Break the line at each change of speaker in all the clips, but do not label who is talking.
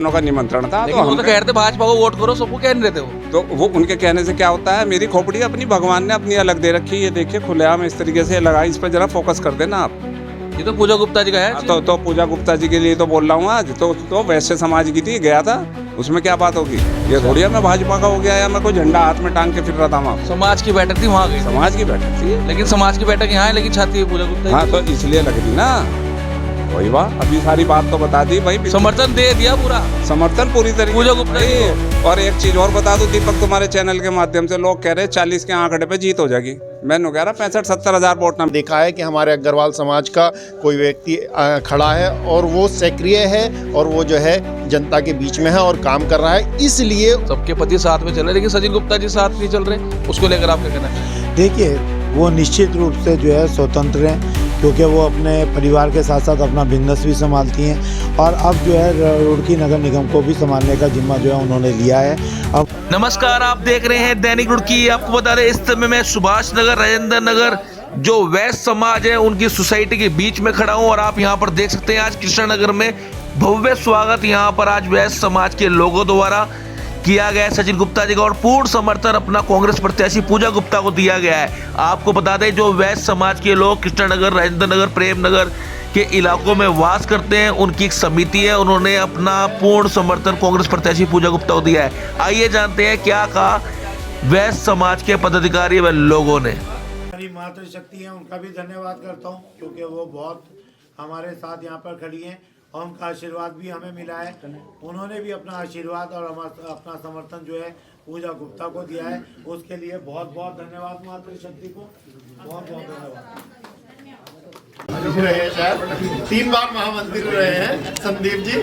का निमंत्रण था।
लेकिन वो तो कह रहे थे भाजपा को वोट करो, सबको कह नहीं रहे थे वो।
तो वो उनके कहने से क्या होता है, मेरी खोपड़ी अपनी भगवान ने अपनी अलग दे रखी है। ये देखिए खुलेआम इस तरीके से लगाई, इस पर जरा फोकस कर देना आप।
ये तो पूजा गुप्ता जी का है।
तो पूजा गुप्ता जी के लिए तो बोल रहा हूँ आज। तो वैश्य समाज की थी, गया था, उसमें क्या बात होगी। ये थोड़ी है मैं भाजपा का हो गया या मैं कोई झंडा हाथ में टांग के फिर रहा था वहाँ।
समाज की बैठक थी, वहाँ गई।
समाज की बैठक थी,
लेकिन समाज की बैठक यहाँ है, लेकिन छाती है पूजा गुप्ता।
हाँ, तो इसलिए लग रही ना। वही बात, अभी सारी बात तो बता दी भाई।
समर्थन दे दिया पूरा,
समर्थन पूरी तरीके
पूजा गुप्ता जी।
और एक चीज और बता दूं दीपक, तुम्हारे चैनल के माध्यम से लोग कह रहे 40 के आंकड़े पे जीत हो जाएगी। मैंने कह रहा 65-70 हज़ार वोट ना।
देखा है कि हमारे अग्रवाल समाज का कोई व्यक्ति खड़ा है और वो सक्रिय है और वो जो है जनता के बीच में है और काम कर रहा है। इसलिए
सबके पति साथ में चल रहे, लेकिन सचिन गुप्ता जी साथ नहीं चल रहे, उसको लेकर आप क्या कहना चाहिए?
देखिए, वो निश्चित रूप से जो है स्वतंत्र हैं, क्योंकि वो अपने परिवार के साथ साथ अपना बिजनेस भी संभालती हैं और अब जो है रुड़की नगर निगम को भी संभालने का जिम्मा जो है उन्होंने लिया है। अब
नमस्कार, आप देख रहे हैं दैनिक रुड़की। आपको बता रहे इस समय मैं सुभाष नगर, राजेंद्र नगर जो वैश्य समाज है उनकी सोसाइटी के बीच में खड़ा हूं और आप यहां पर देख सकते हैं आज कृष्णनगर में भव्य स्वागत यहां पर आज वैश्य समाज के लोगों द्वारा किया गया है सचिन गुप्ता जी का, और पूर्ण समर्थन अपना कांग्रेस प्रत्याशी पूजा गुप्ता को दिया गया है। आपको बता दें जो वैश्य समाज के लोग कृष्णनगर, राजेंद्र नगर, प्रेम नगर के इलाकों में वास करते हैं, उनकी एक समिति है, उन्होंने अपना पूर्ण समर्थन कांग्रेस प्रत्याशी पूजा गुप्ता को दिया है। आइए जानते हैं क्या कहा वैश्य समाज के पदाधिकारी व लोगों ने।
हमारी मातृशक्ति है, उनका भी धन्यवाद करता हूँ क्योंकि वो बहुत हमारे साथ यहाँ पर खड़ी हैं और उनका आशीर्वाद भी हमें मिला है। उन्होंने भी अपना आशीर्वाद और अपना समर्थन जो है पूजा गुप्ता को दिया है, उसके लिए बहुत बहुत धन्यवाद मातृशक्ति को, बहुत बहुत धन्यवाद।
रहे हैं शायद 3 बार महामंत्री रहे हैं संदीप जी,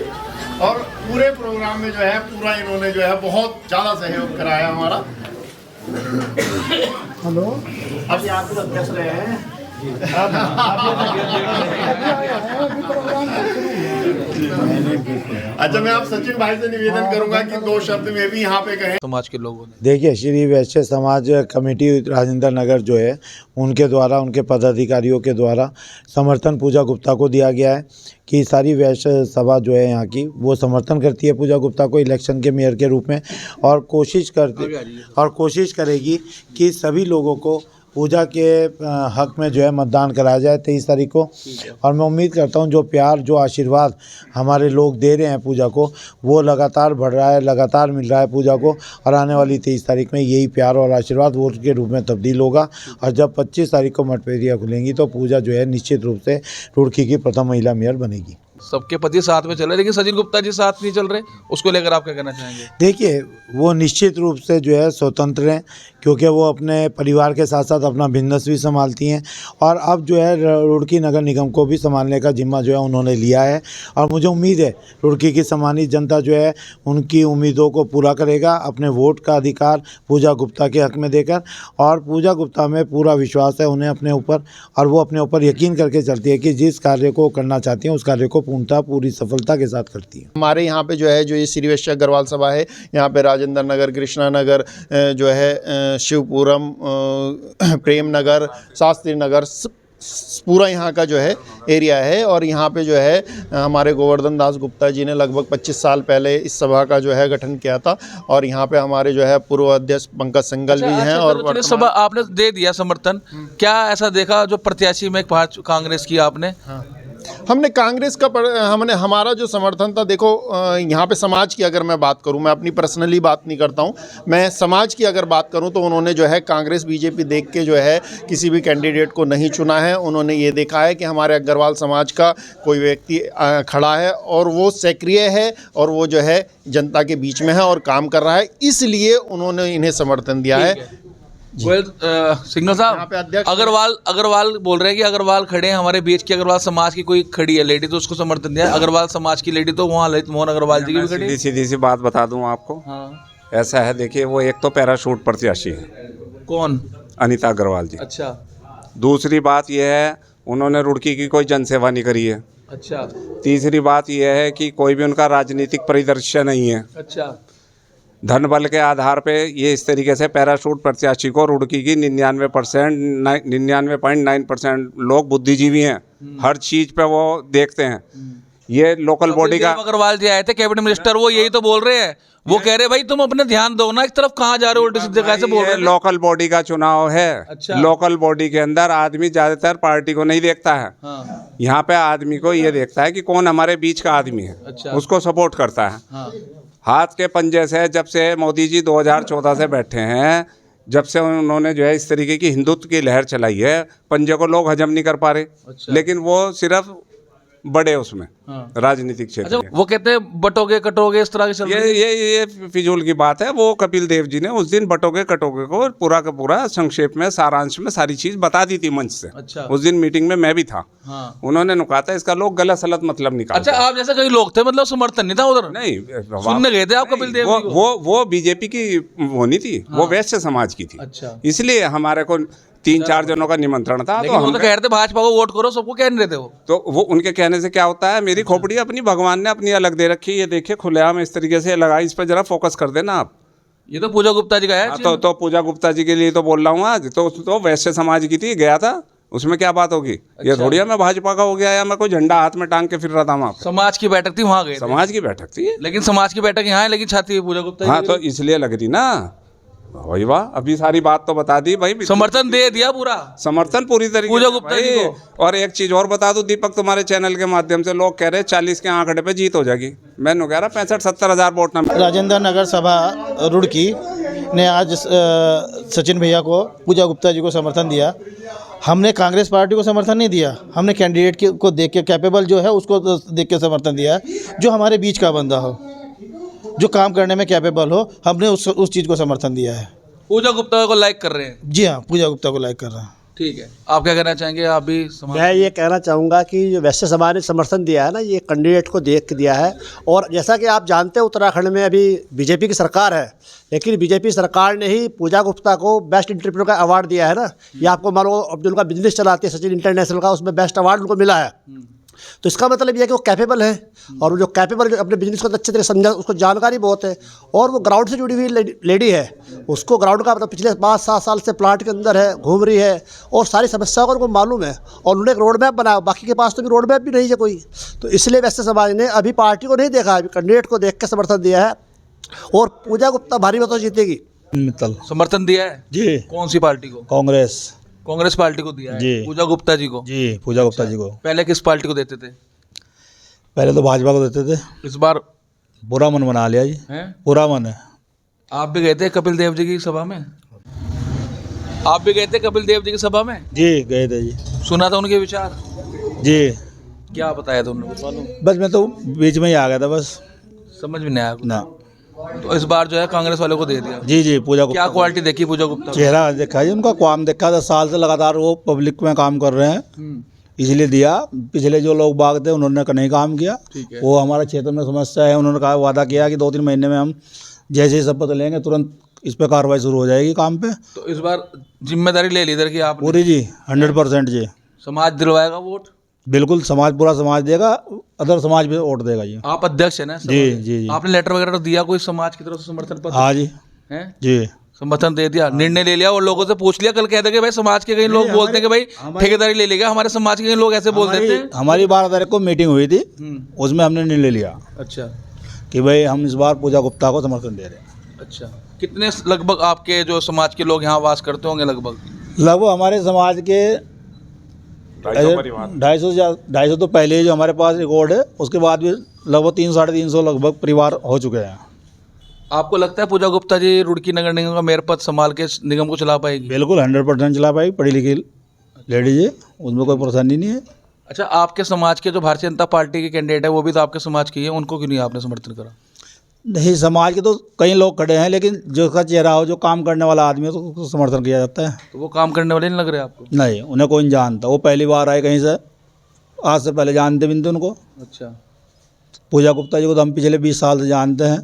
और पूरे प्रोग्राम में जो है पूरा इन्होंने जो है बहुत ज़्यादा सहयोग कराया हमारा।
हेलो, अभी आप लोग अध्यक्ष रहे हैं।
अच्छा, मैं आप सचिन भाई से निवेदन करूंगा कि 2 शब्द में भी यहाँ पे कहें।
समाज के लोगों ने
देखिए, श्री वैश्य समाज कमेटी राजेंद्र नगर जो है उनके द्वारा, उनके पदाधिकारियों के द्वारा समर्थन पूजा गुप्ता को दिया गया है कि सारी वैश्य सभा जो है यहाँ की वो समर्थन करती है पूजा गुप्ता को इलेक्शन के मेयर के रूप में, और कोशिश करेगी कि सभी लोगों को पूजा के हक में जो है मतदान कराया जाए 23 तारीख को। और मैं उम्मीद करता हूं जो प्यार, जो आशीर्वाद हमारे लोग दे रहे हैं पूजा को, वो लगातार बढ़ रहा है, लगातार मिल रहा है पूजा को, और आने वाली 23 तारीख में यही प्यार और आशीर्वाद वोट के रूप में तब्दील होगा। और जब 25 तारीख को मतपेटियाँ खुलेंगी तो पूजा जो है निश्चित रूप से रुड़की की प्रथम महिला मेयर बनेगी।
सबके पति साथ में चल रहे, लेकिन सचिन गुप्ता जी साथ नहीं चल रहे, उसको लेकर आप क्या कहना चाहेंगे?
देखिए, वो निश्चित रूप से जो है स्वतंत्र हैं, क्योंकि वो अपने परिवार के साथ साथ अपना बिजनेस भी संभालती हैं और अब जो है रुड़की नगर निगम को भी संभालने का जिम्मा जो है उन्होंने लिया है। और मुझे उम्मीद है रुड़की की सम्मानित जनता जो है उनकी उम्मीदों को पूरा करेगा, अपने वोट का अधिकार पूजा गुप्ता के हक में देकर। और पूजा गुप्ता में पूरा विश्वास है उन्हें अपने ऊपर, और वो अपने ऊपर यकीन करके चलती है कि जिस कार्य को करना चाहती हैं उस कार्य को पूर्णतः पूरी सफलता के साथ करती है।
हमारे यहाँ पे जो है जो ये श्री वैश्य अग्रवाल सभा है, यहाँ पे राजेंद्र नगर, कृष्णा नगर जो है, शिवपुरम, प्रेम नगर, शास्त्री नगर, पूरा यहाँ का जो है एरिया है। और यहाँ पे जो है हमारे गोवर्धन दास गुप्ता जी ने लगभग 25 साल पहले इस सभा का जो है गठन किया था, और यहाँ पे हमारे जो है पूर्व अध्यक्ष पंकज संगल भी हैं। और
सभा आपने दे दिया समर्थन, क्या ऐसा देखा जो प्रत्याशी में कांग्रेस की आपने?
हमने कांग्रेस का हमारा जो समर्थन था, देखो यहाँ पे समाज की अगर मैं बात करूँ, मैं अपनी पर्सनली बात नहीं करता हूँ, मैं समाज की अगर बात करूँ तो उन्होंने जो है कांग्रेस बीजेपी देख के जो है किसी भी कैंडिडेट को नहीं चुना है। उन्होंने ये देखा है कि हमारे अग्रवाल समाज का कोई व्यक्ति खड़ा है और वो सक्रिय है और वो जो है जनता के बीच में है और काम कर रहा है, इसलिए उन्होंने इन्हें समर्थन दिया है।
सिंगल साहब, अग्रवाल बोल रहे हैं कि अग्रवाल खड़े हैं हमारे बीच की, अग्रवाल समाज की कोई खड़ी है लेडी तो उसको समर्थन दिया। अग्रवाल समाज की लेडी तो वहाँ ललित मोहन अग्रवाल जी की भी खड़ी।
सीधी सी बात बता दूं आपको।
हाँ,
ऐसा है, देखिए, वो एक तो पैराशूट प्रत्याशी है।
कौन?
अनीता अग्रवाल जी।
अच्छा।
दूसरी बात यह है, उन्होंने रुड़की की कोई जनसेवा नहीं करी है।
अच्छा। तीसरी
बात यह है कि कोई भी उनका राजनीतिक परिदृश्य नहीं है।
अच्छा।
धन बल के आधार पे ये इस तरीके से पैराशूट प्रत्याशी को रुड़की की 99.9% लोग बुद्धिजीवी हैं, हर चीज़ पे वो देखते हैं ये लोकल बॉडी का
अग्रवाल जी आए थे कैबिनेट मिनिस्टर, वो यही तो बोल रहे हैं। वो कह रहे भाई तुम अपने ध्यान दो ना, एक तरफ कहाँ जा रहे हो, उल्टे सीधे कैसे बोल रहे
ये
हैं।
लोकल बॉडी का चुनाव है।
अच्छा।
लोकल बॉडी के अंदर आदमी ज्यादातर पार्टी को नहीं देखता है।
हाँ।
यहाँ पे आदमी को ये देखता है कि कौन हमारे बीच का आदमी है।
अच्छा।
उसको सपोर्ट करता है।
हाँ।
हाथ के पंजे से जब से मोदी जी 2014 से बैठे हैं, जब से उन्होंने जो है इस तरीके की हिंदुत्व की लहर चलाई है, पंजे को लोग हजम नहीं कर पा रहे।
अच्छा।
लेकिन वो सिर्फ बड़े उसमें
हाँ।
राजनीतिक क्षेत्र
अच्छा,
में।
वो कहते हैं बटोगे कटोगे इस तरह के चल रहे हैं।
ये फिजूल की बात है। वो कपिल देव जी ने उस दिन बटोगे कटोगे को पूरा का पूरा संक्षेप में सारांश में सारी चीज बता दी थी मंच से।
अच्छा।
उस दिन मीटिंग में मैं भी था।
हाँ।
उन्होंने कहा था इसका लोग गलत सलत मतलब निकालते
अच्छा, आप जैसे कई लोग थे, मतलब समर्थन नहीं था उधर,
नहीं
सुनने गए थे आप कपिल देव जी को?
वो बीजेपी की वो नहीं थी। वो वैश्य समाज की थी।
अच्छा।
इसलिए हमारे को 3-4 जनों का निमंत्रण था।
लेकिन वो तो कह रहे थे भाजपा को वोट करो, सबको कह नहीं रहे थे वो।
तो वो उनके कहने से क्या होता है, मेरी खोपड़ी अपनी भगवान ने अपनी अलग दे रखी है। ये देखिए खुलेआम इस तरीके से लगाई, इस पर जरा फोकस कर देना आप।
ये तो पूजा गुप्ता जी का है।
हाँ, तो पूजा गुप्ता जी के लिए तो बोल रहा हूँ आज। तो वैश्य समाज की थी, गया था, उसमें क्या बात होगी। ये थोड़ी है मैं भाजपा का हो गया या मैं कोई झंडा हाथ में टांग के फिर रहा था वहाँ पे।
समाज की बैठक थी, वहाँ गए थे।
समाज की बैठक थी।
लेकिन समाज की बैठक यहाँ है, लेकिन छाती हुई पूजा गुप्ता जी
हाँ,
की।
तो इसलिए लग रही ना। वही वाह, अभी सारी बात तो बता दी भाई।
समर्थन दे दिया पूरा,
समर्थन पूरी तरीके
पूजा
से
गुप्ता
भाई।
जी को।
और एक चीज और बता दूं दीपक, तुम्हारे चैनल के माध्यम से लोग कह रहे 40 के आंकड़े पे जीत हो जाएगी। मैंने कह रहा 65-70 हज़ार वोट ना।
राजेंद्र नगर सभा रुड़की ने आज सचिन भैया को, पूजा गुप्ता जी को समर्थन दिया। हमने कांग्रेस पार्टी को समर्थन नहीं दिया, हमने कैंडिडेट को देख के, कैपेबल जो है उसको देख के समर्थन दिया, जो हमारे बीच का बंदा हो, जो काम करने में कैपेबल हो। हमने उस चीज़ को समर्थन दिया है।
पूजा गुप्ता को लाइक कर रहे हैं।
जी हाँ, पूजा गुप्ता को लाइक कर रहे हैं।
ठीक है, आप क्या कहना चाहेंगे? आप भी
मैं ये कहना चाहूँगा कि जो वैश्य समाज ने समर्थन दिया है ना, ये कैंडिडेट को देख के दिया है। और जैसा कि आप जानते हैं उत्तराखंड में अभी बीजेपी की सरकार है, लेकिन बीजेपी सरकार ने ही पूजा गुप्ता को बेस्ट एंटरप्रेन्योर का अवार्ड दिया है ना। ये आपको मालूम, अब जो उनका बिजनेस चलाते हैं सचिन इंटरनेशनल का, उसमें बेस्ट अवार्ड उनको मिला है। तो इसका मतलब ये है कि वो कैपेबल है, और वो जो कैपेबल अपने बिजनेस को अच्छे तरह समझा, उसको जानकारी बहुत है, और वो ग्राउंड से जुड़ी हुई लेडी है। उसको ग्राउंड का मतलब पिछले 5-7 साल से प्लांट के अंदर है, घूम रही है, और सारी समस्याओं का उनको मालूम है। और उन्होंने एक रोड मैप बनाया, बाकी के पास तो भी रोड मैप भी नहीं है कोई। तो इसलिए वैसे समाज ने अभी पार्टी को नहीं देखा, अभी कैंडिडेट को देख के समर्थन दिया है। और पूजा गुप्ता भारी मतों से जीतेगी।
मित्तल
समर्थन दिया है
जी।
कौन सी पार्टी को?
कांग्रेस
कांग्रेस पार्टी को दिया है
जी।
पूजा गुप्ता जी को?
जी, पूजा गुप्ता जी को।
पहले किस पार्टी को देते थे?
पहले तो भाजपा को देते थे,
इस बार
बुरा मन बना लिया जी।
हैं?
बुरा मन है।
आप भी गए थे कपिल देव जी की सभा में? आप भी गए थे कपिल देव जी की सभा में?
जी, गए थे जी।
सुना था उनके विचार?
जी,
क्या बताया था उन्होंने?
बस मैं तो बीच में ही आ गया था बस।
समझ में नहीं आया कुछ।
ना।
तो इस बार जो है कांग्रेस वालों को दे दिया।
जी जी, पूजा गुप्ता
क्या क्वालिटी देखी पूजा गुप्ता को?
चेहरा देखा जी उनका, काम देखा। 10 साल से लगातार वो पब्लिक में काम कर रहे हैं, इसलिए दिया। पिछले जो लोग बाग थे उन्होंने नहीं काम किया।
ठीक है।
वो हमारे क्षेत्र में समस्या है, उन्होंने कहा, वादा किया कि 2-3 महीने में हम जैसे ही शपथ लेंगे तुरंत इस पर कार्रवाई शुरू हो जाएगी काम पे।
तो इस बार जिम्मेदारी ले ली इधर की आप?
पूरी जी, 100% जी।
समाज दिलवाएगा वोट?
बिल्कुल, समाज, पूरा समाज देगा, अदर समाज भी वोट देगा जी।
आप अध्यक्ष है ना?
जी जी जी।
आपने लेटर वगैरह दिया कोई समाज की तरफ से समर्थन पत्र?
हाँ जी
हैं?
जी।
समर्थन दे दिया, निर्णय ले लिया, और लोगों से पूछ लिया? कल कहते कि भाई समाज के कई लोग बोलते हैं कि भाई ठेकेदारी ले लेगा, हमारे समाज के कई लोग ऐसे बोल देते हैं।
हमारी 12 तारीख को मीटिंग हुई थी, उसमें हमने निर्णय लिया
अच्छा
कि भाई हम इस बार पूजा गुप्ता को समर्थन दे रहे हैं।
अच्छा, कितने लगभग आपके जो समाज के लोग यहाँ वास करते होंगे?
लगभग हमारे समाज के 250 तो पहले ही जो हमारे पास रिकॉर्ड है, उसके बाद भी लगभग 300-350 लगभग परिवार हो चुके हैं।
आपको लगता है पूजा गुप्ता जी रुड़की नगर निगम का मेयर पद संभाल के निगम को चला पाएगी?
बिल्कुल 100% चला पाएगी, पढ़ी लिखी लेडीज है, उसमें कोई परेशानी नहीं है।
अच्छा, आपके समाज के जो भारतीय जनता पार्टी के कैंडिडेट है वो भी तो आपके समाज की है, उनको क्यों नहीं आपने समर्थन करा?
नहीं, समाज के तो कई लोग खड़े हैं, लेकिन जो का चेहरा हो, जो काम करने वाला आदमी है, तो उसको समर्थन किया जाता है।
तो वो काम करने वाले नहीं लग रहे आपको?
नहीं, उन्हें कोई नहीं जानता, वो पहली बार आए कहीं से, आज से पहले जानते भी नहीं थे उनको।
अच्छा।
पूजा गुप्ता जी को तो हम पिछले 20 साल से जानते हैं।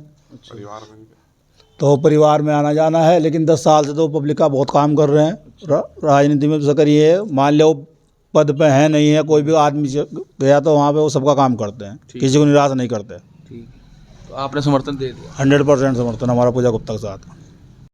तो परिवार में आना जाना है, लेकिन 10 साल से तो पब्लिक का बहुत काम कर रहे हैं। राजनीति में तो करिए, मान लो पद पे है नहीं है, कोई भी आदमी गया तो वहाँ पे वो सबका काम करते हैं, किसी को निराश नहीं करते।
ठीक, तो आपने समर्थन दे दिया?
100% समर्थन हमारा पूजा गुप्ता के साथ।